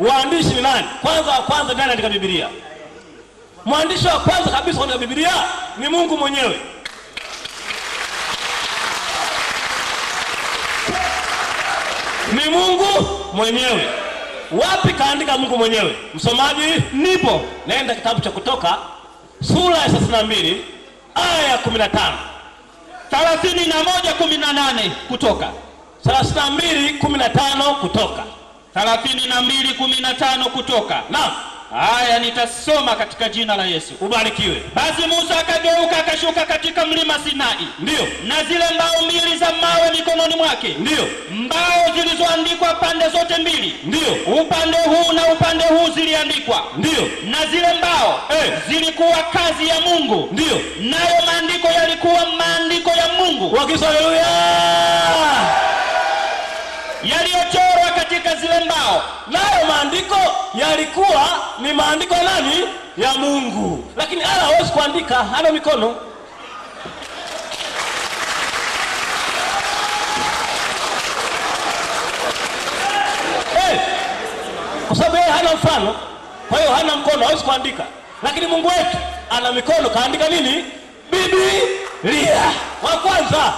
waandishi ni nani? Kwanza nani katika Biblia? Mwandishi wa kwanza kabisa katika Biblia ni Mungu mwenyewe. Ni Mungu mwenyewe. Wapi kaandika Mungu mwenyewe? Msomaji nipo. Naenda kitabu cha Kutoka sura ya 32 aya ya 15. 31:18 Kutoka. 32:15 Kutoka. 32:15 Kutoka. Naam. Haya nitasoma katika jina la Yesu. Ubarikiwe. Basi Musa akageuka akashuka katika mlima Sinai. Ndio. Na zile mbao mbili za mawe mikononi mwake. Ndio. Mbao zilizoandikwa pande zote mbili. Ndio. Upande huu na upande huu ziliandikwa. Ndio. Na zile mbao zilikuwa kazi ya Mungu. Ndio. Nayo maandiko yalikuwa maandiko ya Mungu. Haleluya. Yaliyochorwa katika zile mbao. Nayo maandiko yalikuwa ni maandiko nani? Ya Mungu. Lakini hawezi kuandika, hana mikono. Kwa sababu yeye hana mfano, kwa hiyo hana mkono, hawezi kuandika. Lakini Mungu wetu ana mikono, kaandika nini? Biblia. Wa kwanza.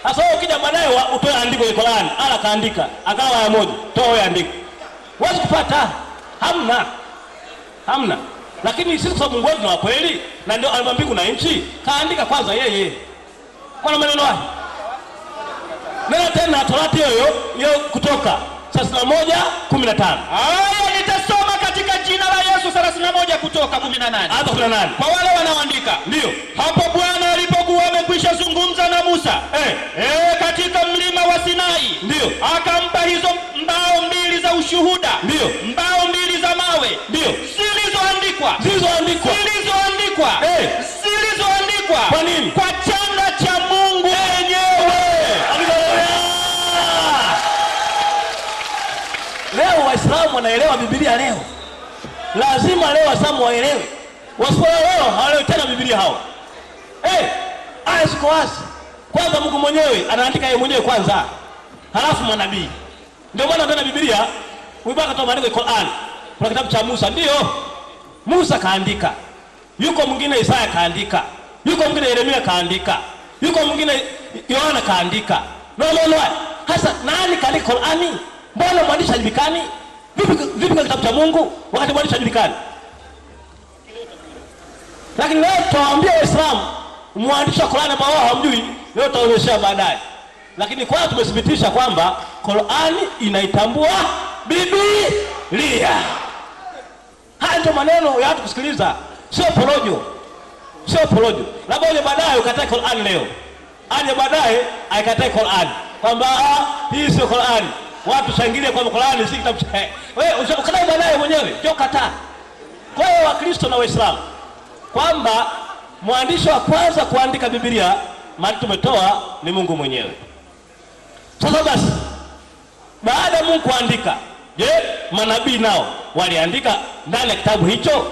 Sasa ukija baadaye utoe andiko la Qur'an, kaandika, akawa ya moja, toa andiko. Huwezi kupata. Hamna. Lakini sisi kwa Mungu wetu ni wa kweli, na ndio aliumba mbingu na nchi, kaandika kwanza yeye. Kwa maneno haya. Neno tena Torati hiyo Kutoka 31:15. Haya nitasoma katika jina la Yesu. 31 Kutoka 18. Hata 18. Kwa wale wanaoandika. Ndio. Hapo Bwana alipokuwa amekwisha zungumza na Musa katika mlima wa Sinai. Ndio. Akampa hizo mbao mbili za ushuhuda. Ndio. Mbao mbili za mawe. Ndio. Zilizoandikwa. Kwa nini? Kwa chanda cha Mungu mwenyewe. Leo Waislamu wanaelewa Biblia leo. Lazima leo Waislamu waelewe. Wasipoelewa hawaelewi tena Biblia hao. Aya ziko wazi. Kwanza Mungu mwenyewe anaandika yeye mwenyewe kwanza. Halafu manabii. Ndio maana tena Biblia ubaka toa maandiko ya Qur'an. Kuna kitabu cha Musa, ndio. Musa kaandika. Yuko mwingine Isaya kaandika. Yuko mwingine Yeremia kaandika. Yuko mwingine Yohana kaandika. No. Hasa nani kaandika Qur'ani? Mbona mwandishi hajulikani? Vipi kwa kitabu cha Mungu wakati mwandishi hajulikani? Lakini leo tuwaambia Waislamu mwandishi wa Qur'ani ambao hawamjui, leo tutaonyesha baadaye. Lakini kwanza tumethibitisha kwamba Qur'ani inaitambua Biblia. Haya ndio maneno ya watu kusikiliza, sio porojo. Labda yule baadaye ukatae Qur'ani leo. Aje baadaye aikatae Qur'ani. Kwamba hii sio Qur'ani. Watu shangilie kwa Qur'ani si kitabu cha. Wewe ukatae baadaye mwenyewe, sio kataa. Kwa hiyo Wakristo na Waislamu kwamba mwandishi wa kwanza kuandika Biblia mali tumetoa ni Mungu mwenyewe. Sasa basi baada ya Mungu kuandika, je, manabii nao waliandika ndani ya kitabu hicho?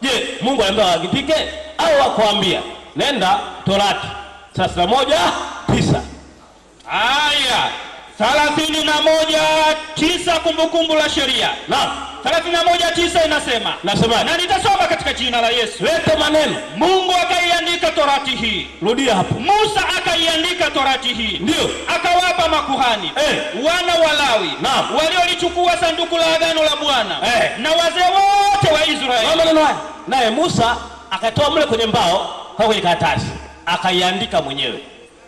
Je, Mungu aliambia waandike au wakuambia? Nenda Torati 31:9. Haya 31:9 Kumbukumbu la Sheria. Naam. 31:9 inasema. Nasema. Na nitasoma katika jina la Yesu. Lete maneno. Mungu akaiandika Torati hii. Rudia hapo. Musa akaiandika Torati hii. Ndio. Akawapa makuhani. Wana wa Lawi. Naam. Waliolichukua sanduku la agano la Bwana. Na wazee wote wa Israeli. Naye Musa akatoa mle kwenye mbao kwa kwenye karatasi. Akaiandika mwenyewe.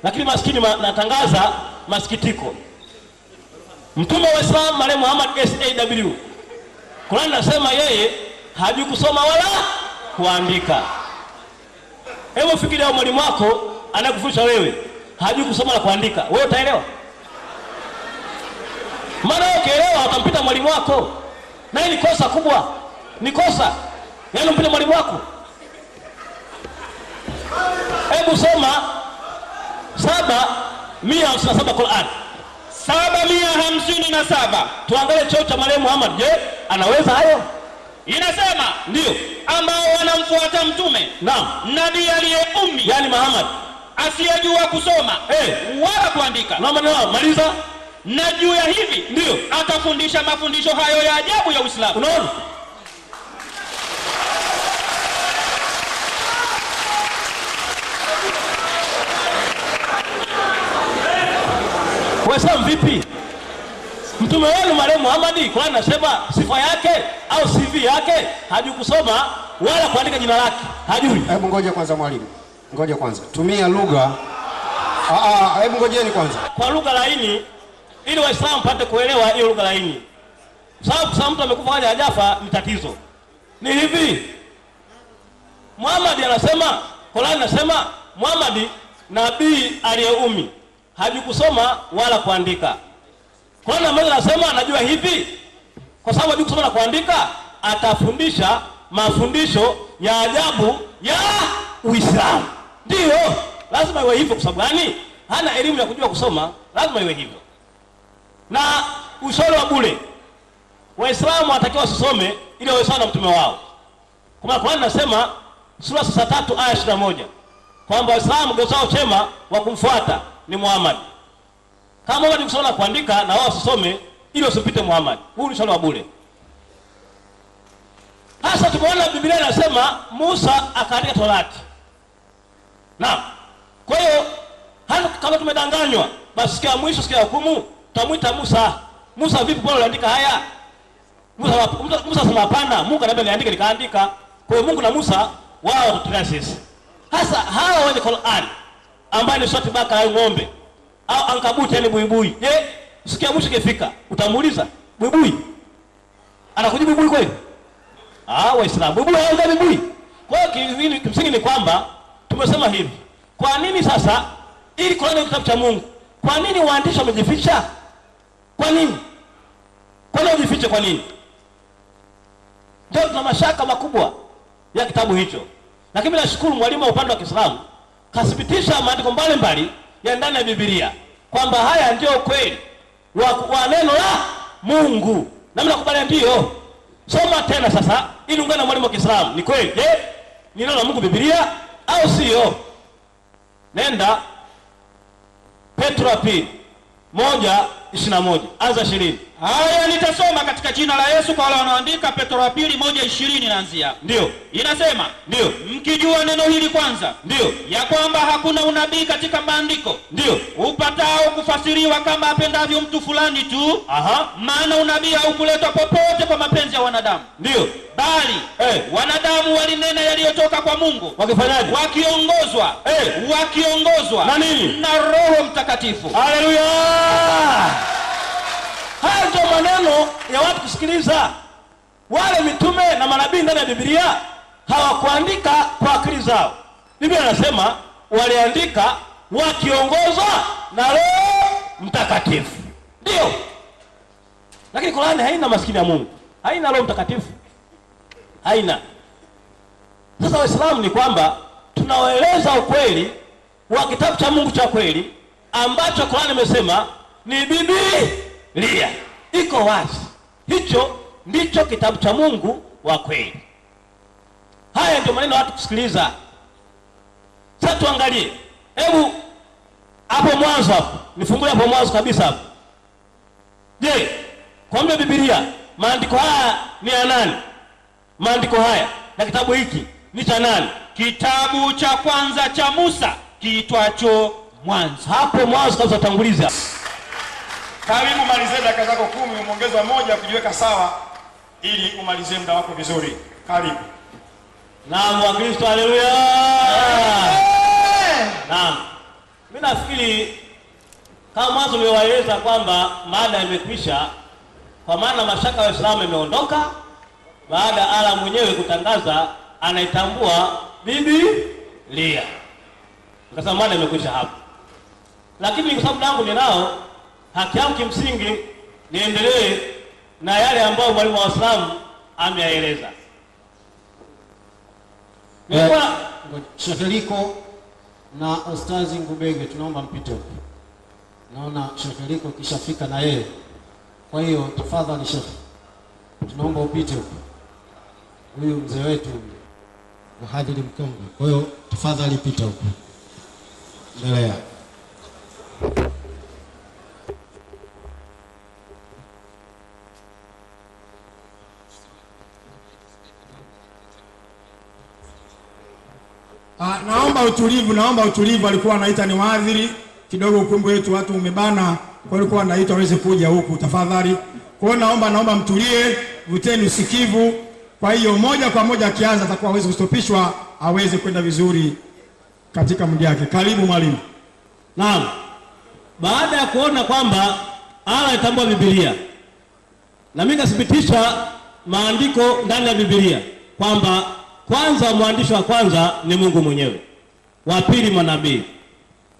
Lakini maskini natangaza masikitiko. Mtume wa Islam marehemu Muhammad SAW Qur'an nasema yeye hajui kusoma wala kuandika. Hebu fikiria mwalimu wako anakufundisha wewe hajui kusoma na kuandika. Wewe utaelewa? Maana ukielewa utampita mwalimu wako. Na hii ni kosa kubwa. Ni kosa. Yaani mpita mwalimu wako. Hebu soma 757 Qur'an. 757. Tuangalie cheo cha marehemu Muhammad. Je, anaweza hayo? Inasema ndio ambao wanamfuata mtume. Naam. Nabii aliye ummi, yani Muhammad, asiyejua kusoma wala kuandika. Naam, maliza. na juu ya hivi ndio atafundisha mafundisho hayo ya ajabu ya Uislamu. Unaona? Waislamu vipi? Mtume wenu marehemu Muhammad, Qur'an anasema sifa yake au CV yake hajui kusoma wala kuandika jina lake, hajui. Hebu ngoja kwanza mwalimu. Ngoja kwanza. Tumia lugha. Hebu ngojeni kwanza. Kwa lugha laini ili Waislamu pate kuelewa hiyo lugha laini. Sababu mtu amekufa haja hajafa ni tatizo. Ni hivi. Muhammad anasema, Qur'an anasema Muhammad nabii aliyeumi hajui kusoma wala kuandika. Qur'an anasema anajua hivi kwa sababu hajui kusoma na kuandika atafundisha mafundisho ya ajabu ya Uislamu. Ndio, lazima iwe hivyo. Kwa sababu gani? Hana elimu ya kujua kusoma, lazima iwe hivyo. Na ushauri wa bure, Waislamu wanatakiwa wasome ili wawe sawa na mtume wao. Kwa Qur'an nasema sura 3 aya 21 kwamba Waislamu gezao chema wa kumfuata ni Muhammad. Kama wao kusoma na kuandika na wao wasome ili wasipite Muhammad. Huu ni ushauri wa bure. Hasa tumeona Biblia inasema Musa akaandika Torati. Naam. Kwa hiyo kama tumedanganywa, basi sikia mwisho, sikia hukumu, tutamuita Musa. Musa vipi Paulo aliandika haya? Musa sema hapana, Mungu anambia niandike, nikaandika. Kwa hiyo Mungu na Musa wao watutia sisi. Hasa hawa wenye Qur'an ambaye ni shati baka au ng'ombe au ankabuti yani buibui. Je, sikia mwisho kifika, utamuuliza buibui anakujibu buibui kweli? Waislamu buibui haonga buibui. Kwa hiyo kimsingi ni kwamba tumesema hivi. Kwa nini sasa ili Qur'an ni kitabu cha Mungu, kwa nini waandishi wamejificha? Kwa nini? Kwa nini wajifiche? Kwa nini? Ndio tuna mashaka makubwa ya kitabu hicho. Lakini nashukuru mwalimu wa upande wa Kiislamu kathibitisha maandiko mbalimbali ya ndani ya Biblia kwamba haya ndio kweli wa neno la Mungu. Na mimi nakubali ndio. Soma tena sasa ili ungane na mwalimu wa Kiislamu. Ni kweli? Je, ni neno la Mungu Biblia au sio? Nenda Petro 1:21 anza 20. Haya nitasoma katika jina la Yesu kwa wale wanaoandika. Petro 1:20 naanzia. Ndio. Inasema, ndio, mkijua neno hili kwanza, ndio, ya kwamba hakuna unabii katika maandiko, ndio, upatao kufasiriwa kama apendavyo mtu fulani tu. Maana unabii haukuletwa popote kwa mapenzi ya wanadamu. Ndio. Bali wanadamu walinena yaliyotoka kwa Mungu. Wakifanyaje? Wakiongozwa na nini? Na Roho Mtakatifu. Haleluya! Haya ndio maneno ya watu kusikiliza. Wale mitume na manabii ndani ya Biblia hawakuandika kwa akili zao. Biblia inasema waliandika wakiongozwa na Roho Mtakatifu. Ndio. Lakini Qur'ani haina maskini ya Mungu. Haina Roho Mtakatifu. Haina. Sasa Waislamu ni kwamba tunawaeleza ukweli wa kitabu cha Mungu cha kweli ambacho Qur'ani imesema ni Biblia. Iko wazi. Hicho ndicho kitabu cha Mungu wa kweli. Haya ndio maneno watu kusikiliza. Sasa tuangalie. Hebu hapo mwanzo hapo. Nifungulie hapo mwanzo kabisa hapo. Je, kwa Biblia maandiko haya ni ya nani? Maandiko haya na kitabu hiki ni cha nani? Kitabu cha kwanza cha Musa kiitwacho Mwanzo. Hapo mwanzo kabisa tanguliza. Karibu malizie dakika zako 10, umeongeza moja kujiweka sawa ili umalizie muda wako vizuri. Karibu. Naam wa Kristo, haleluya. Naam. Mimi nafikiri kama mwanzo niliwaeleza kwamba mada imekwisha, kwa maana mashaka ya Uislamu imeondoka baada ala mwenyewe kutangaza anaitambua Biblia. Nikasema mada imekwisha hapo. Lakini kwa sababu langu ninao haki yangu kimsingi niendelee na yale ambayo mwalimu wa Uislamu ameyaeleza. Sheikh Liko na Ustazi Ngubege tunaomba mpite huko. Naona Sheikh Liko kishafika na yeye. Kwa hiyo tafadhali Sheikh, tunaomba upite huko. Huyu mzee wetu mhadhiri mkongwe. Kwa hiyo tafadhali pita huko. Endelea. Naomba utulivu. Alikuwa anaita ni waadhiri kidogo, ukumbi wetu watu umebana, kwa alikuwa anaita waweze kuja huku tafadhali. Kwa hiyo naomba mtulie, vuteni usikivu. Kwa hiyo moja kwa moja akianza atakuwa hawezi kustopishwa, aweze kwenda vizuri katika mji wake. Karibu mwalimu. Naam. Baada ya kuona kwamba Allah itambua Biblia, na mimi nathibitisha maandiko ndani ya Biblia kwamba kwanza mwandishi wa kwanza ni Mungu mwenyewe, wa pili manabii.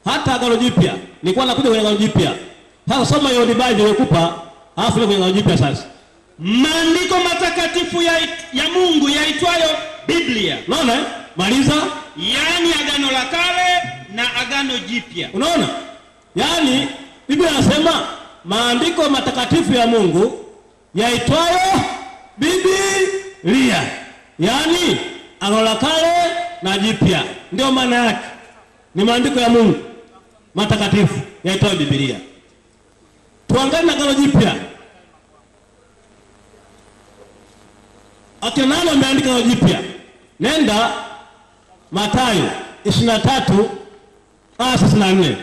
Hata Agano Jipya nilikuwa nakuja kwenye Agano Jipya. Sasa soma hiyo Biblia nilikupa, alafu kwenye Agano Jipya sasa. Maandiko matakatifu ya Mungu yaitwayo Biblia. Unaona? Maliza. Yaani Agano la Kale na Agano Jipya. Unaona? Yaani Biblia inasema maandiko matakatifu ya Mungu yaitwayo Biblia. Yaani Agano la Kale na Jipya. Ndio maana yake. Ni maandiko ya Mungu matakatifu yaitwayo Biblia. Tuangalie na Agano Jipya. Akina nani wameandika Agano Jipya? Nenda Mathayo 23:34.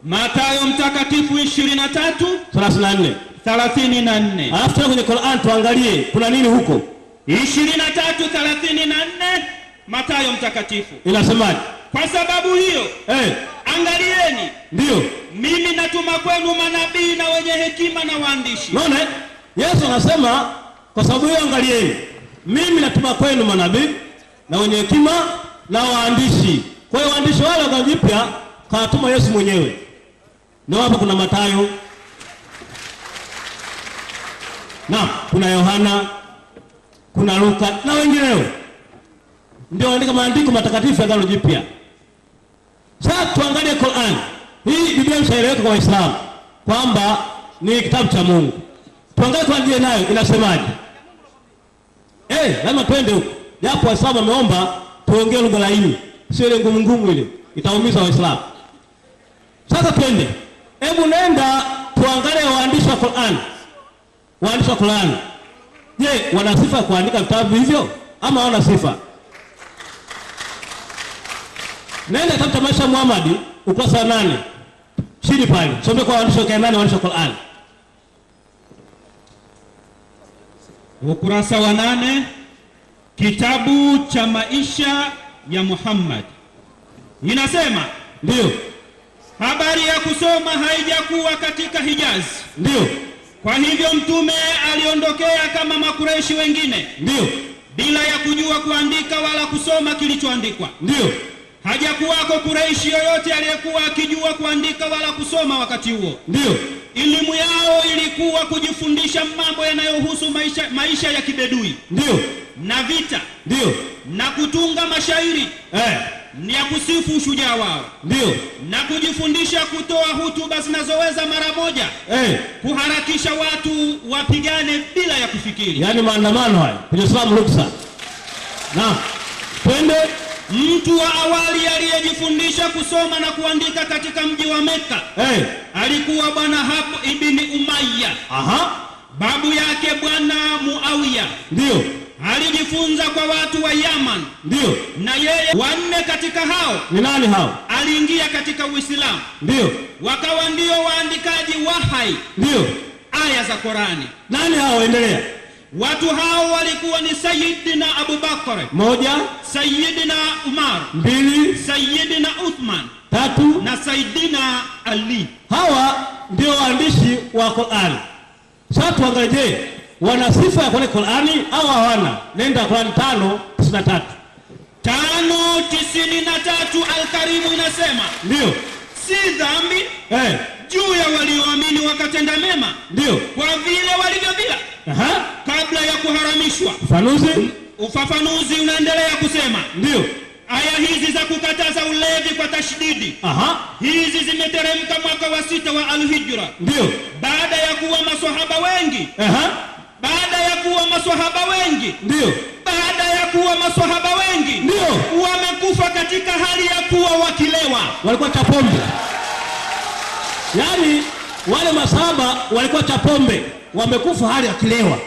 Mathayo mtakatifu 23:34. Alafu kwenye Qur'an tuangalie kuna nini huko. 23:34 Mathayo mtakatifu. Inasemaje? Kwa sababu hiyo, angalieni. Ndio. Mimi natuma kwenu manabii na wenye hekima na waandishi. Unaona? Yesu anasema kwa sababu hiyo angalieni. Mimi natuma kwenu manabii na wenye hekima na waandishi. Kwa hiyo waandishi wale wa Jipya kawatuma Yesu mwenyewe. Ndio hapo kuna Mathayo. Na kuna Yohana, kuna Luka na wengineo. Ndio waandika maandiko matakatifu ya Agano Jipya. Sasa tuangalie Qur'an. Hii Biblia imeshaeleweka kwa Waislamu kwamba ni kitabu cha Mungu. Tuangalie kwa njia nayo inasemaje. Lazima twende huko. Japo Waislamu wameomba tuongee lugha laini, sio ile ngumu ngumu ile. Itaumiza Waislamu. Sasa twende. Hebu nenda tuangalie waandishi wa Qur'an. Waandishi wa Qur'an. Je, wana sifa ya kuandika vitabu hivyo ama hawana sifa? Nenda kitabu cha Maisha Muhammad ukurasa 8. Chini pale. Some kwa waandishi wa Qur'an, waandishi wa Qur'an. Ukurasa wa 8, kitabu cha Maisha ya Muhammad. Inasema, ndio, habari ya kusoma haijakuwa katika Hijazi. Ndio. Kwa hivyo mtume aliondokea kama Makureishi wengine. Ndio. Bila ya kujua kuandika wala kusoma kilichoandikwa. Ndio. Hajakuwako Kureishi yoyote aliyekuwa akijua kuandika wala kusoma wakati huo. Ndio. Elimu yao ilikuwa kujifundisha mambo yanayohusu maisha ya kibedui. Ndio. Na vita. Ndio. Na kutunga mashairi. Ni ya kusifu ushujaa wao. Ndio. Na kujifundisha kutoa hutuba zinazoweza mara moja kuharakisha watu wapigane bila ya kufikiri. Yaani maandamano haya kwenye Islam ruksa. Na twende. Mtu wa awali aliyejifundisha kusoma na kuandika katika mji wa Mekka alikuwa bwana Habu ibn Umayya. Babu yake bwana Muawiya. Ndio. Alijifunza kwa watu wa Yaman. Ndio. Na yeye wanne katika hao. Ni nani hao? Aliingia katika Uislamu. Ndio. Wakawa ndio waandikaji wahai. Ndio. Aya za Qurani. Nani hao? Endelea. Watu hao walikuwa ni Sayyidina Abu Bakr. 1. Sayyidina Umar. 2. Sayyidina Uthman. 3. Na Sayyidina Ali. Hawa ndio waandishi wa Qur'an. Sasa tuangalie, wana sifa ya kwenye Qur'ani au hawana? Nenda Qur'an 5:93. 5:93 Al-Karimu inasema, ndio, si dhambi juu ya walioamini wakatenda mema, ndio, kwa vile walivyo bila kabla ya kuharamishwa. Ufafanuzi unaendelea kusema, ndio, aya hizi za kukataza ulevi kwa tashdidi hizi zimeteremka mwaka wa 6 wa Al-Hijra, ndio, baada ya kuwa maswahaba wengi ndio wamekufa katika hali ya kuwa wakilewa. Walikuwa chapombe. Yaani wale masahaba walikuwa chapombe, wamekufa hali ya kilewa.